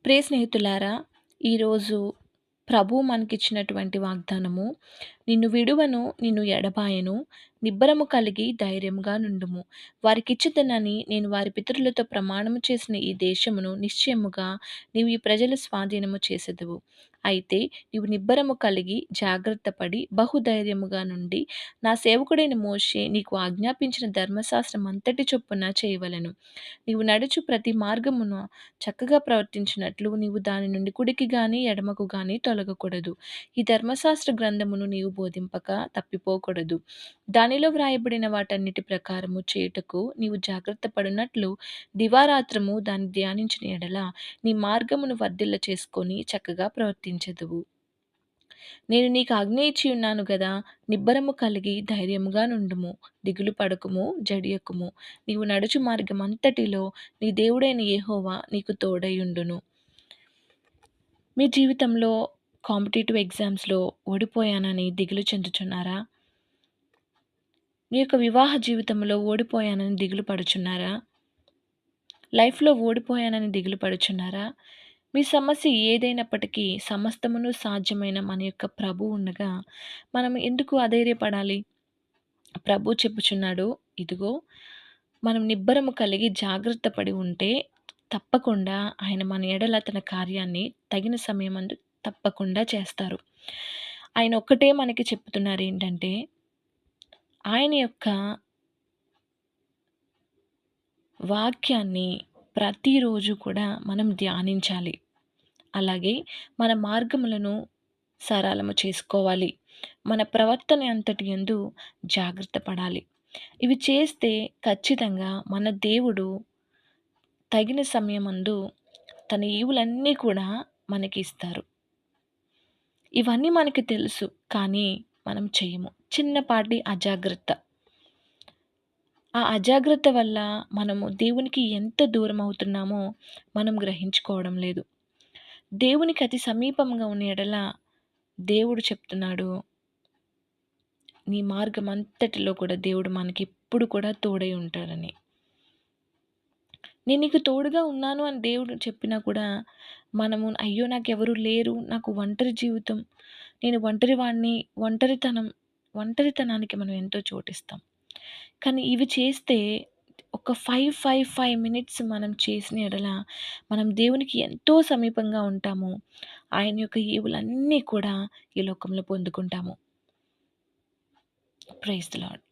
ప్రియ స్నేహితులారా, ఈరోజు ప్రభువు మనకిచ్చినటువంటి వాగ్దానము, నిన్ను విడువను, నిన్ను ఎడబాయను, నిబ్బరము కలిగి ధైర్యముగా నుండుము. వారికిచ్చుదునని నేను వారి పితరులతో ప్రమాణము చేసిన ఈ దేశమును నిశ్చయముగా నీవు ఈ ప్రజల స్వాధీనము చేసెదవు. అయితే నీవు నిబ్బరము కలిగి జాగ్రత్తపడి బహుధైర్యముగా నుండి నా సేవకుడైన మోషే నీకు ఆజ్ఞాపించిన ధర్మశాస్త్రమంతటి చొప్పున చేయవలెను. నీవు నడుచు ప్రతి మార్గమున చక్కగా ప్రవర్తించినట్లు నీవు దాని నుండి కుడికి గాని ఎడమకు గాని తొలగకూడదు. ఈ ధర్మశాస్త్ర గ్రంథమును నీవు బోధింపక తప్పిపోకూడదు. దానిలో వ్రాయబడిన వాటన్నిటి ప్రకారము చేయుటకు నీవు జాగ్రత్త పడినట్లు దివారాత్రము దాన్ని ధ్యానించిన ఎడల నీ మార్గమును వర్ధిల్ల చేసుకొని చక్కగా ప్రవర్తించెదవు. నేను నీకు ఆజ్ఞ ఇచ్చి ఉన్నాను గదా, నిబ్బరము కలిగి ధైర్యముగా నుండుము. దిగులు పడకుము, జడియకుము. నీవు నడుచు మార్గమంతటిలో నీ దేవుడైన యెహోవా నీకు తోడైయుండును. మీ జీవితంలో కాంపిటీటివ్ ఎగ్జామ్స్‌లో ఓడిపోయానని దిగులు చెందుచున్నారా? మీ యొక్క వివాహ జీవితంలో ఓడిపోయానని దిగులు పడుచున్నారా? లైఫ్‌లో ఓడిపోయానని దిగులు పడుచున్నారా? మీ సమస్య ఏదైనప్పటికీ సమస్తమును సాధ్యమైన మన యొక్క ప్రభువు ఉండగా మనం ఎందుకు అధైర్యపడాలి? ప్రభువు చెప్పుచున్నాడు, ఇదిగో మనం నిబ్బరము కలిగి జాగ్రత్త పడి ఉంటే తప్పకుండా ఆయన మన ఎడల తన కార్యాన్ని తగిన సమయమందు తప్పకుండా చేస్తారు. ఆయన ఒక్కటే మనకి చెప్తున్నారేంటంటే, ఆయన యొక్క వాక్యాన్ని ప్రతిరోజు కూడా మనం ధ్యానించాలి. అలాగే మన మార్గములను సరళము చేసుకోవాలి. మన ప్రవర్తన అంతటి యందు జాగ్రత్త పడాలి. ఇవి చేస్తే ఖచ్చితంగా మన దేవుడు తగిన సమయమందు తన ఈవులన్నీ కూడా మనకి ఇస్తారు. ఇవన్నీ మనకి తెలుసు. కానీ మనం చెయ్యము. చిన్నపాటి అజాగ్రత్త. ఆ అజాగ్రత్త వల్ల మనము దేవునికి ఎంత దూరమవుతున్నామో మనం గ్రహించుకోవడం లేదు. దేవునికి అతి సమీపంగా ఉన్న యెడల దేవుడు చెప్తున్నాడు, నీ మార్గమంతటిలో కూడా దేవుడు మనకెప్పుడు కూడా తోడై ఉంటాడని. నేను నీకు తోడుగా ఉన్నాను అని దేవుడు చెప్పినా కూడా మనము అయ్యో! నాకెవరు లేరు. నాకు ఒంటరి జీవితం. నేను ఒంటరివాడిని. ఒంటరితనానికి మనం ఎంతో చోటిస్తాం. కానీ ఇవి చేస్తే ఒక 5 మినిట్స్ మనం చేసిన యెడల మనం దేవునికి ఎంతో సమీపంగా ఉంటాము. ఆయన యొక్క ఈవులన్నీ కూడా ఈ లోకంలో పొందుకుంటాము. Praise the lord.